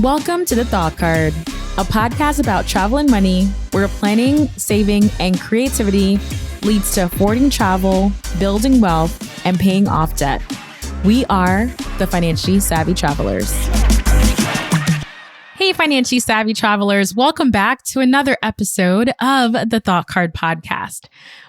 Welcome to The Thought Card, a podcast about travel and money, where planning, saving, and creativity leads to affording travel, building wealth, and paying off debt. We are the Financially Savvy Travelers. Hey, Financially Savvy Travelers. Welcome back to another episode of the Thought Card podcast.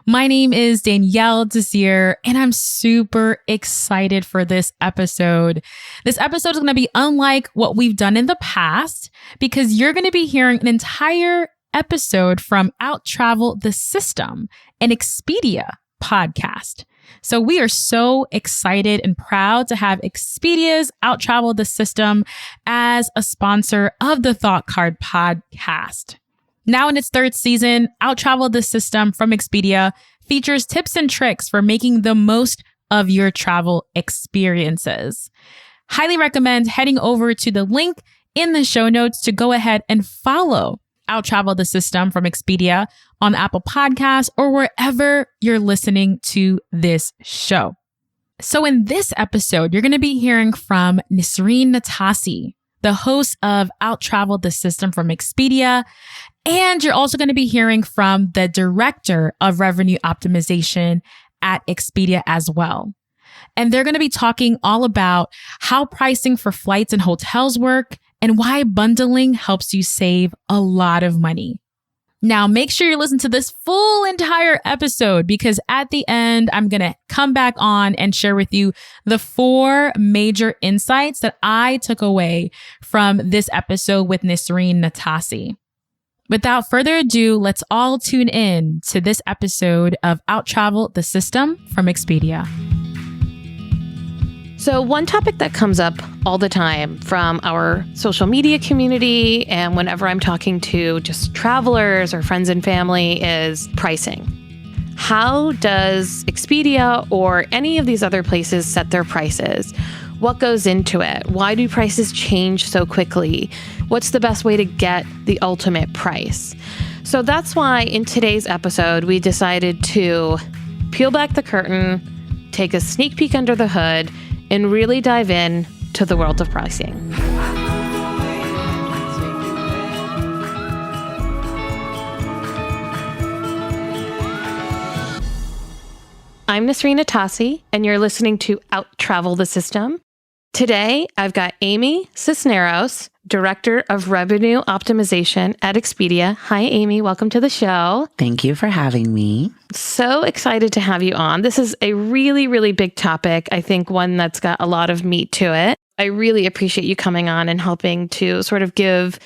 My name is Danielle Desir, and I'm super excited for this episode. This episode is going to be unlike what we've done in the past because you're going to be hearing an entire episode from Out Travel the System, an Expedia podcast. So we are so excited and proud to have Expedia's Out Travel the System as a sponsor of the Thought Card podcast. Now in its third season, Out Travel the System from Expedia features tips and tricks for making the most of your travel experiences. Highly recommend heading over to the link in the show notes to go ahead and follow Out Travel the System from Expedia on Apple Podcasts or wherever you're listening to this show. So in this episode, you're going to be hearing from Nisreen Natasi, the host of Out Travel the System from Expedia. And you're also going to be hearing from the director of revenue optimization at Expedia as well. And they're going to be talking all about how pricing for flights and hotels work and why bundling helps you save a lot of money. Now, make sure you listen to this full entire episode because at the end, I'm going to come back on and share with you the 4 major insights that I took away from this episode with Nisreen Natasi. Without further ado, let's all tune in to this episode of Out Travel the System from Expedia. So one topic that comes up all the time from our social media community and whenever I'm talking to just travelers or friends and family is pricing. How does Expedia or any of these other places set their prices? What goes into it? Why do prices change so quickly? What's the best way to get the ultimate price? So that's why in today's episode, we decided to peel back the curtain, take a sneak peek under the hood, and really dive in to the world of pricing. I'm Nisreen Natasi, and you're listening to Out Travel the System. Today, I've got Amy Cisneroz, Director of Revenue Optimization at Expedia. Hi, Amy. Welcome to the show. Thank you for having me. So excited to have you on. This is a really, really big topic. I think one that's got a lot of meat to it. I really appreciate you coming on and helping to sort of give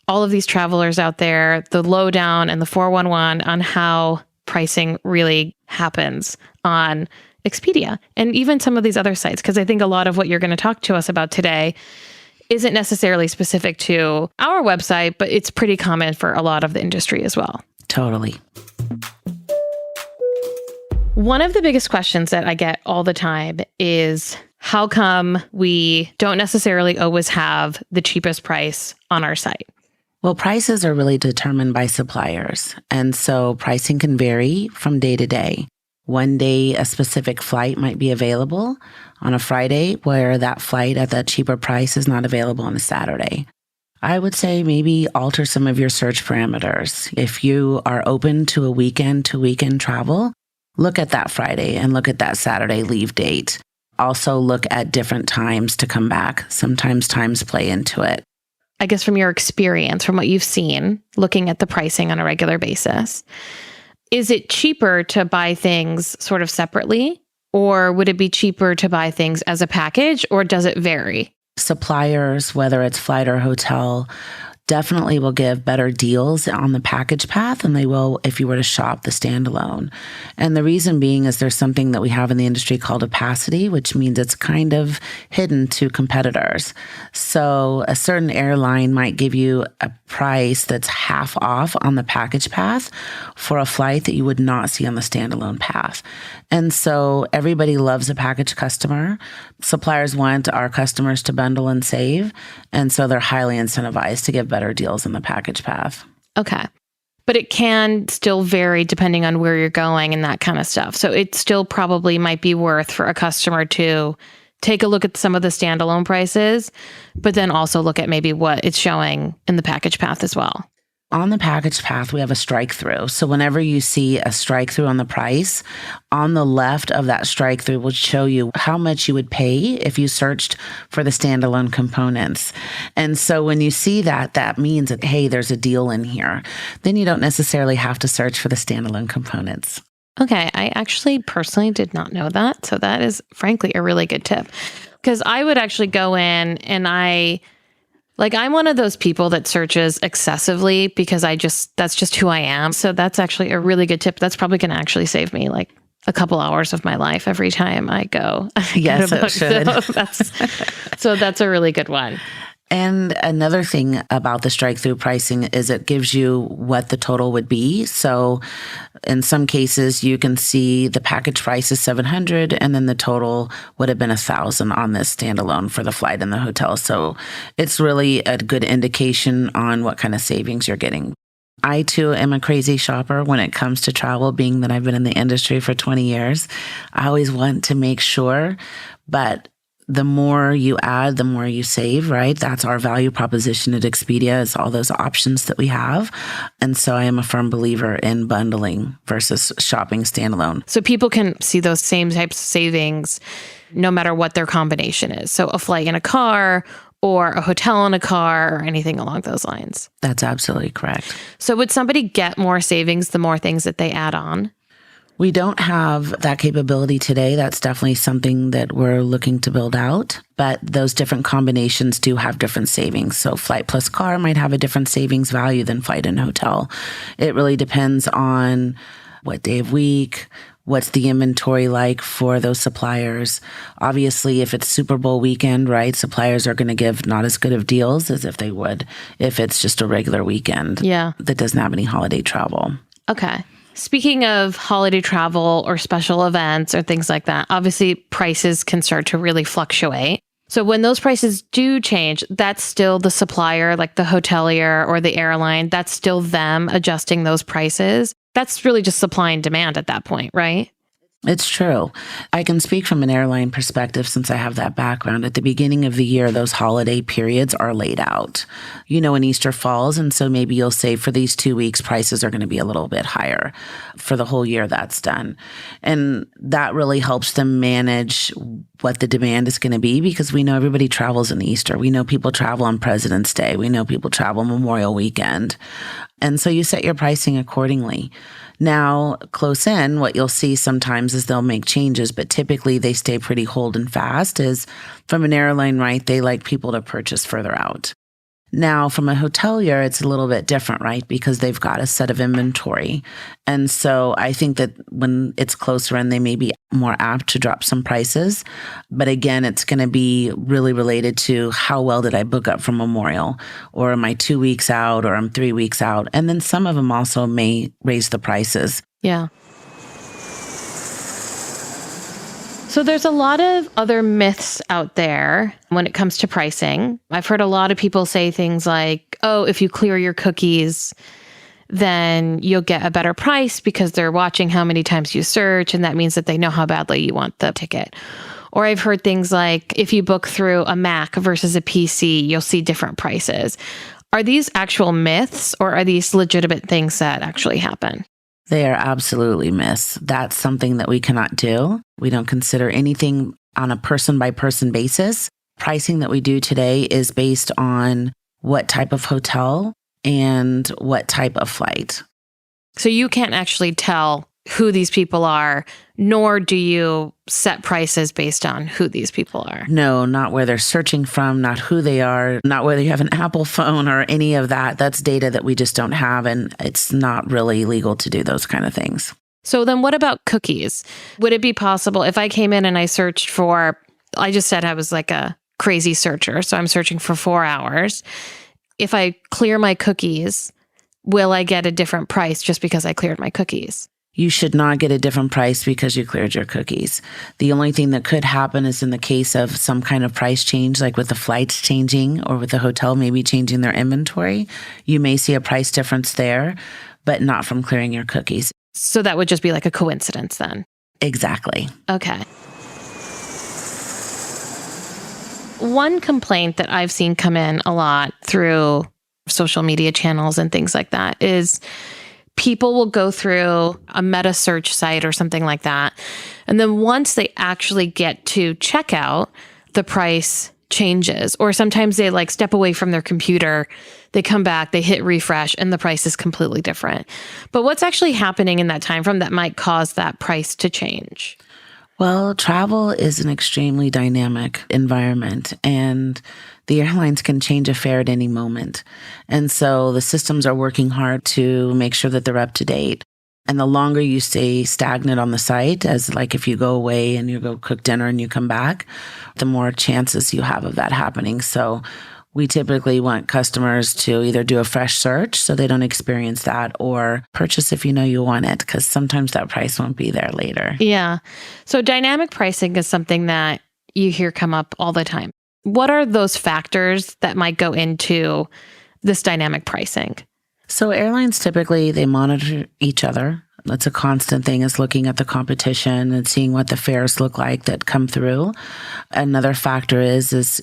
all of these travelers out there the lowdown and the 411 on how pricing really happens on Expedia and even some of these other sites, because I think a lot of what you're going to talk to us about today isn't necessarily specific to our website, but it's pretty common for a lot of the industry as well. Totally. One of the biggest questions that I get all the time is how come we don't necessarily always have the cheapest price on our site? Well, prices are really determined by suppliers, and so pricing can vary from day to day. One day, a specific flight might be available on a Friday, where that flight at that cheaper price is not available on a Saturday. I would say maybe alter some of your search parameters. If you are open to a weekend-to-weekend travel, look at that Friday and look at that Saturday leave date. Also look at different times to come back. Sometimes times play into it. I guess from your experience, from what you've seen, looking at the pricing on a regular basis, is it cheaper to buy things sort of separately, or would it be cheaper to buy things as a package, or does it vary? Suppliers, whether it's flight or hotel, definitely will give better deals on the package path than they will if you were to shop the standalone. And the reason being is there's something that we have in the industry called opacity, which means it's kind of hidden to competitors. So a certain airline might give you a price that's half off on the package path for a flight that you would not see on the standalone path. And so everybody loves a package customer. Suppliers want our customers to bundle and save. And so they're highly incentivized to give better deals in the package path. Okay. But it can still vary depending on where you're going and that kind of stuff. So it still probably might be worth for a customer to take a look at some of the standalone prices, but then also look at maybe what it's showing in the package path as well. On the package path, we have a strike through. So whenever you see a strike through on the price, on the left of that strike through will show you how much you would pay if you searched for the standalone components. And so when you see that, that means that, hey, there's a deal in here. Then you don't necessarily have to search for the standalone components. Okay, I actually personally did not know that. So that is frankly a really good tip, because I would actually go in and I'm one of those people that searches excessively because that's just who I am. So that's actually a really good tip. That's probably going to actually save me like a couple hours of my life every time I go. Yes, it should. So that's a really good one. And another thing about the strike-through pricing is it gives you what the total would be. So in some cases, you can see the package price is $700 and then the total would have been $1,000 on this standalone for the flight and the hotel. So it's really a good indication on what kind of savings you're getting. I, too, am a crazy shopper when it comes to travel, being that I've been in the industry for 20 years. I always want to make sure, but the more you add, the more you save, right? That's our value proposition at Expedia, is all those options that we have. And so I am a firm believer in bundling versus shopping standalone. So people can see those same types of savings no matter what their combination is. So a flight in a car or a hotel in a car or anything along those lines. That's absolutely correct. So would somebody get more savings the more things that they add on? We don't have that capability today. That's definitely something that we're looking to build out. But those different combinations do have different savings. So flight plus car might have a different savings value than flight and hotel. It really depends on what day of week, what's the inventory like for those suppliers. Obviously, if it's Super Bowl weekend, right, suppliers are going to give not as good of deals as if they would if it's just a regular weekend that doesn't have any holiday travel. Okay. Speaking of holiday travel or special events or things like that, obviously prices can start to really fluctuate. So when those prices do change, that's still the supplier, like the hotelier or the airline, that's still them adjusting those prices. That's really just supply and demand at that point, right? It's true. I can speak from an airline perspective since I have that background. At the beginning of the year, those holiday periods are laid out. You know, when Easter falls, and so maybe you'll say for these 2 weeks, prices are going to be a little bit higher. For the whole year, that's done. And that really helps them manage what the demand is going to be, because we know everybody travels in Easter. We know people travel on President's Day. We know people travel Memorial Weekend. And so you set your pricing accordingly. Now, close in, what you'll see sometimes is they'll make changes, but typically they stay pretty hold and fast. Is from an airline, right, they like people to purchase further out. Now, from a hotelier, it's a little bit different, right, because they've got a set of inventory. And so I think that when it's closer in, they may be more apt to drop some prices. But again, it's going to be really related to how well did I book up for Memorial, or am I 2 weeks out, or I'm 3 weeks out? And then some of them also may raise the prices. Yeah. So there's a lot of other myths out there when it comes to pricing. I've heard a lot of people say things like, oh, if you clear your cookies, then you'll get a better price because they're watching how many times you search, and that means that they know how badly you want the ticket. Or I've heard things like, if you book through a Mac versus a PC, you'll see different prices. Are these actual myths, or are these legitimate things that actually happen? They are absolutely myths. That's something that we cannot do. We don't consider anything on a person-by-person basis. Pricing that we do today is based on what type of hotel and what type of flight. So you can't actually tell who these people are, nor do you set prices based on who these people are. No, not where they're searching from, not who they are, not whether you have an Apple phone or any of that. That's data that we just don't have, and it's not really legal to do those kind of things. So then what about cookies? Would it be possible if I came in and I searched for, I just said I was like a crazy searcher, so I'm searching for 4 hours. If I clear my cookies, will I get a different price just because I cleared my cookies? You should not get a different price because you cleared your cookies. The only thing that could happen is in the case of some kind of price change, like with the flights changing or with the hotel maybe changing their inventory. You may see a price difference there, but not from clearing your cookies. So that would just be like a coincidence then? Exactly. Okay. one complaint that I've seen come in a lot through social media channels and things like that is people will go through a meta search site or something like that. And then once they actually get to checkout, the price changes. Or sometimes they like step away from their computer, they come back, they hit refresh, and the price is completely different. But what's actually happening in that time frame that might cause that price to change? Well, travel is an extremely dynamic environment, and the airlines can change a fare at any moment. And so the systems are working hard to make sure that they're up to date. And the longer you stay stagnant on the site, as like if you go away and you go cook dinner and you come back, the more chances you have of that happening. So we typically want customers to either do a fresh search so they don't experience that, or purchase if you know you want it, because sometimes that price won't be there later. Yeah. So dynamic pricing is something that you hear come up all the time. What are those factors that might go into this dynamic pricing? So airlines typically, they monitor each other. That's a constant thing, is looking at the competition and seeing what the fares look like that come through. Another factor is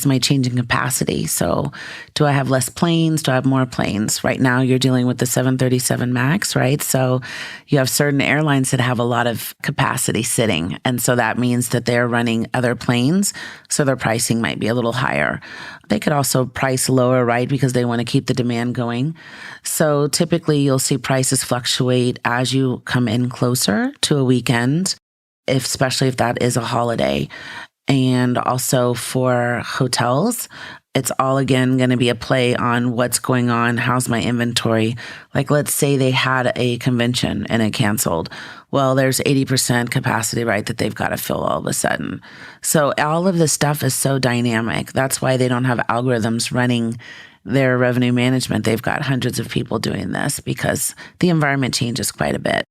my changing capacity? So do I have less planes? Do I have more planes? Right now you're dealing with the 737 MAX, right? So you have certain airlines that have a lot of capacity sitting. And so that means that they're running other planes. So their pricing might be a little higher. They could also price lower, right? Because they want to keep the demand going. So typically you'll see prices fluctuate as you come in closer to a weekend, especially if that is a holiday. And also for hotels, it's all again going to be a play on what's going on. How's my inventory? Like, let's say they had a convention and it canceled. Well, there's 80% capacity, right, that they've got to fill all of a sudden. So all of this stuff is so dynamic. That's why they don't have algorithms running their revenue management. They've got hundreds of people doing this because the environment changes quite a bit.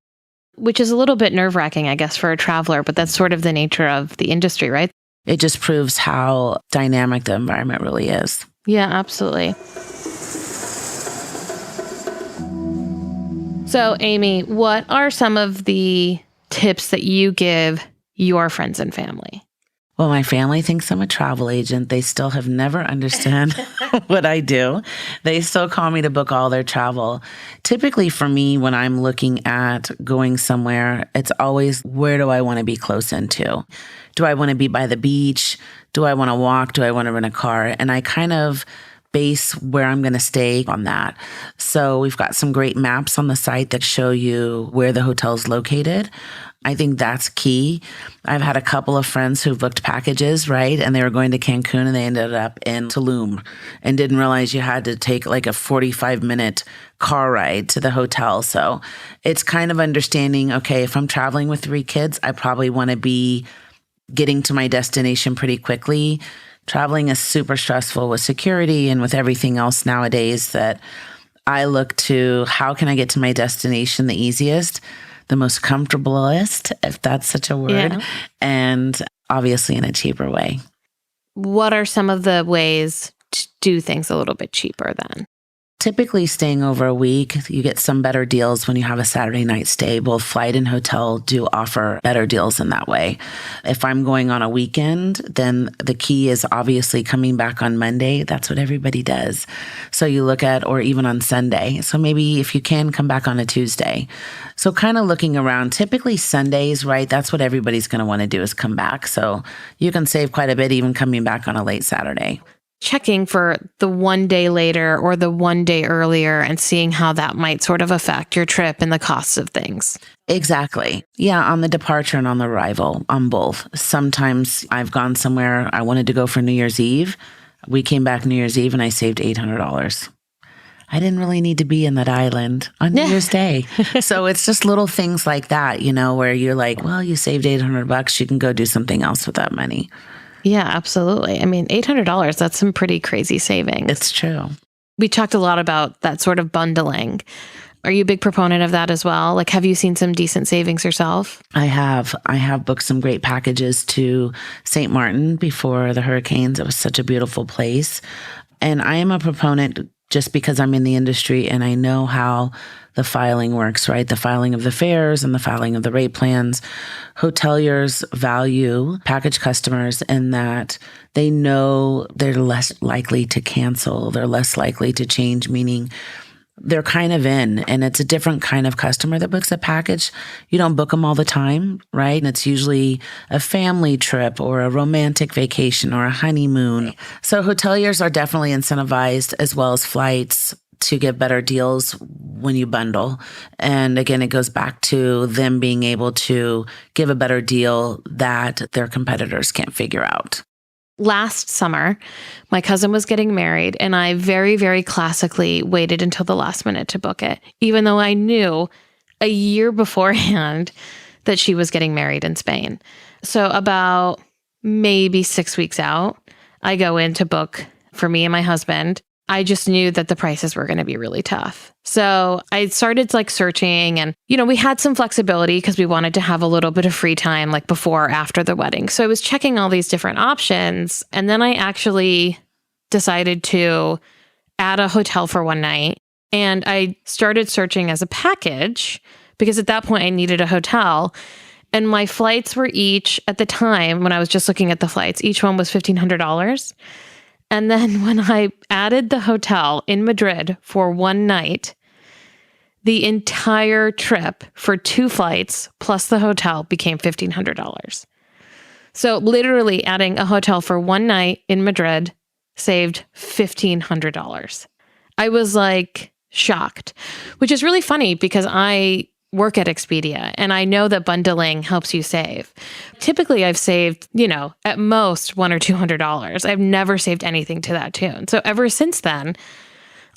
Which is a little bit nerve-wracking, I guess, for a traveler, but that's sort of the nature of the industry, right? It just proves how dynamic the environment really is. Yeah, absolutely. So, Amy, what are some of the tips that you give your friends and family? Well, my family thinks I'm a travel agent. They still have never understood what I do. They still call me to book all their travel. Typically for me, when I'm looking at going somewhere, it's always, where do I want to be close into? Do I want to be by the beach? Do I want to walk? Do I want to rent a car? And I kind of base where I'm going to stay on that. So we've got some great maps on the site that show you where the hotel is located. I think that's key. I've had a couple of friends who booked packages, right? And they were going to Cancun and they ended up in Tulum and didn't realize you had to take like a 45-minute car ride to the hotel. So it's kind of understanding, okay, if I'm traveling with 3 kids, I probably want to be getting to my destination pretty quickly. Traveling is super stressful with security and with everything else nowadays, that I look to, how can I get to my destination the easiest, the most comfortablest, if that's such a word, and obviously in a cheaper way. What are some of the ways to do things a little bit cheaper then? Typically staying over a week, you get some better deals when you have a Saturday night stay. Both flight and hotel do offer better deals in that way. If I'm going on a weekend, then the key is obviously coming back on Monday. That's what everybody does. So you look at, or even on Sunday. So maybe if you can, come back on a Tuesday. So kind of looking around, typically Sundays, right? That's what everybody's going to want to do, is come back. So you can save quite a bit even coming back on a late Saturday. Checking for the one day later or the one day earlier and seeing how that might sort of affect your trip and the costs of things. Exactly. Yeah, on the departure and on the arrival, on both. Sometimes I've gone somewhere, I wanted to go for New Year's Eve. We came back New Year's Eve and I saved $800. I didn't really need to be in that island on New Year's Day. So it's just little things like that, where you're like, well, you saved $800. You can go do something else with that money. Yeah, absolutely. I mean, $800, that's some pretty crazy savings. It's true. We talked a lot about that sort of bundling. Are you a big proponent of that as well? Like, have you seen some decent savings yourself? I have booked some great packages to St. Martin before the hurricanes. It was such a beautiful place. And I am a proponent just because I'm in the industry and I know how the filing works, right? The filing of the fares and the filing of the rate plans. Hoteliers value package customers in that they know they're less likely to cancel. They're less likely to change, meaning they're kind of in, and it's a different kind of customer that books a package. You don't book them all the time, right? And it's usually a family trip or a romantic vacation or a honeymoon. So hoteliers are definitely incentivized, as well as flights, to get better deals when you bundle. And again, it goes back to them being able to give a better deal that their competitors can't figure out. Last summer, my cousin was getting married, and I very, very classically waited until the last minute to book it, even though I knew a year beforehand that she was getting married in Spain. So about maybe 6 weeks out, I go in to book for me and my husband. I just knew that the prices were going to be really tough. So I started searching, and, we had some flexibility because we wanted to have a little bit of free time before or after the wedding. So I was checking all these different options. And then I actually decided to add a hotel for one night. And I started searching as a package because at that point I needed a hotel. And my flights were each, at the time when I was just looking at the flights, each one was $1,500. And then when I added the hotel in Madrid for one night, the entire trip for 2 flights plus the hotel became $1,500. So literally adding a hotel for one night in Madrid saved $1,500. I was shocked, which is really funny because I work at Expedia and I know that bundling helps you save. Typically I've saved, at most $100 or $200. I've never saved anything to that tune. So ever since then,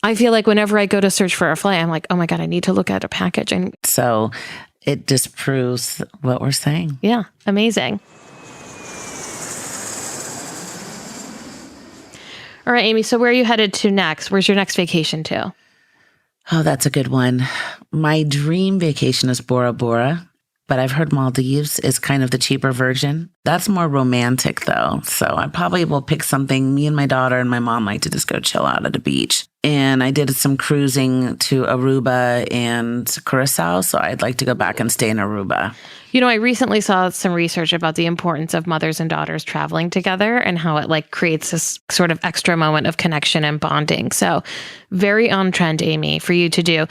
I feel like whenever I go to search for a flight, I'm like, oh my God, I need to look at a package. And so it just proves what we're saying. Yeah, amazing. All right, Amy, so where are you headed to next? Where's your next vacation to? Oh, that's a good one. My dream vacation is Bora Bora, but I've heard Maldives is kind of the cheaper version. That's more romantic though. So I probably will pick something. Me and my daughter and my mom like to just go chill out at the beach. And I did some cruising to Aruba and Curacao. So I'd like to go back and stay in Aruba. I recently saw some research about the importance of mothers and daughters traveling together and how it creates this sort of extra moment of connection and bonding. So very on trend, Amy, for you to do.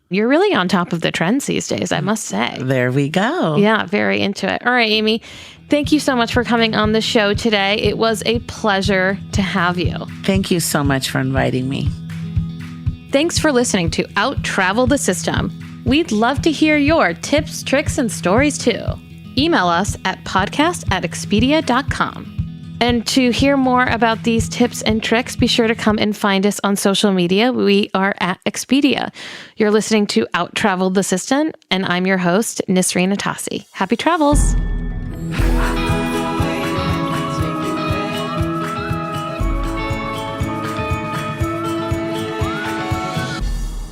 You're really on top of the trends these days, I must say. There we go. Yeah, very into it. All right, Amy, thank you so much for coming on the show today. It was a pleasure to have you. Thank you so much for inviting me. Thanks for listening to Out Travel the System. We'd love to hear your tips, tricks, and stories too. Email us at podcast@expedia.com. And to hear more about these tips and tricks, be sure to come and find us on social media. We are at Expedia. You're listening to Out Travel the System, and I'm your host, Nisreen Atassi. Happy travels.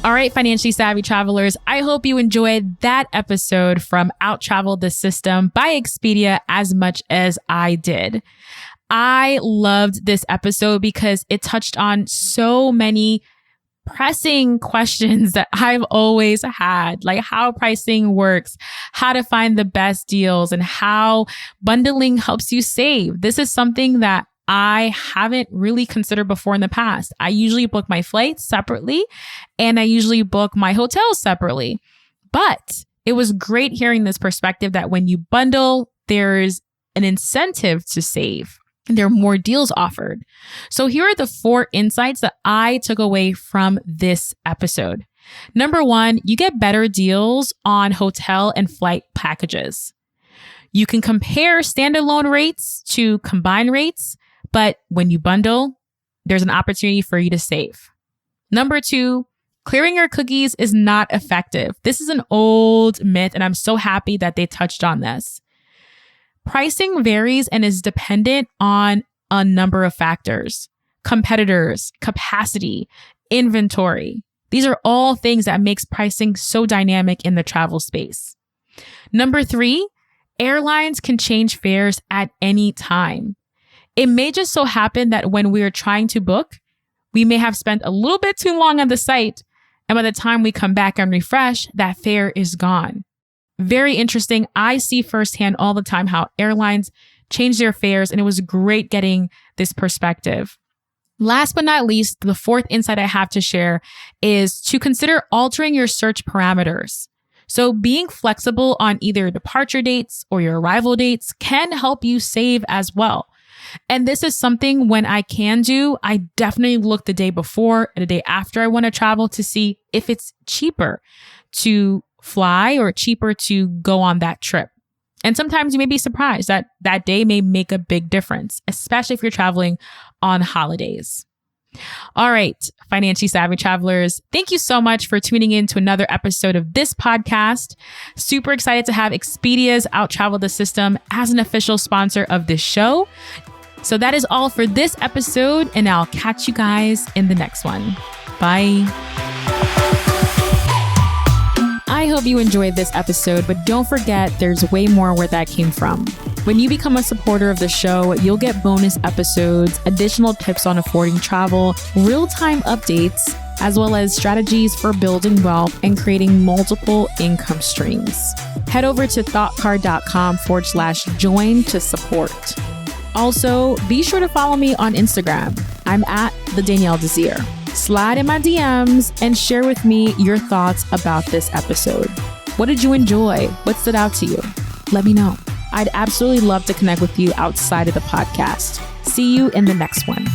All right, financially savvy travelers, I hope you enjoyed that episode from Out Travel the System by Expedia as much as I did. I loved this episode because it touched on so many pressing questions that I've always had, like how pricing works, how to find the best deals, and how bundling helps you save. This is something that I haven't really considered before in the past. I usually book my flights separately and I usually book my hotels separately. But it was great hearing this perspective that when you bundle, there's an incentive to save. There are more deals offered. So here are the 4 insights that I took away from this episode. Number 1, you get better deals on hotel and flight packages. You can compare standalone rates to combined rates, but when you bundle, there's an opportunity for you to save. Number 2, clearing your cookies is not effective. This is an old myth, and I'm so happy that they touched on this. Pricing varies and is dependent on a number of factors: competitors, capacity, inventory. These are all things that makes pricing so dynamic in the travel space. Number 3, airlines can change fares at any time. It may just so happen that when we are trying to book, we may have spent a little bit too long on the site And by the time we come back and refresh, that fare is gone. Very interesting. I see firsthand all the time how airlines change their fares, and it was great getting this perspective. Last but not least, the fourth insight I have to share is to consider altering your search parameters. So being flexible on either departure dates or your arrival dates can help you save as well. And this is something when I can do, I definitely look the day before and the day after I want to travel to see if it's cheaper to fly or cheaper to go on that trip. And sometimes you may be surprised that that day may make a big difference, especially if you're traveling on holidays. All right, financially savvy travelers, thank you so much for tuning in to another episode of this podcast. Super excited to have Expedia's Out Travel the System as an official sponsor of this show. So that is all for this episode, and I'll catch you guys in the next one. Bye. I hope you enjoyed this episode, but don't forget there's way more where that came from. When you become a supporter of the show, you'll get bonus episodes, additional tips on affording travel, real-time updates, as well as strategies for building wealth and creating multiple income streams. Head over to thoughtcard.com/join to support. Also, be sure to follow me on Instagram. I'm at the Danielle Desir. Slide in my DMs and share with me your thoughts about this episode. What did you enjoy? What stood out to you? Let me know. I'd absolutely love to connect with you outside of the podcast. See you in the next one.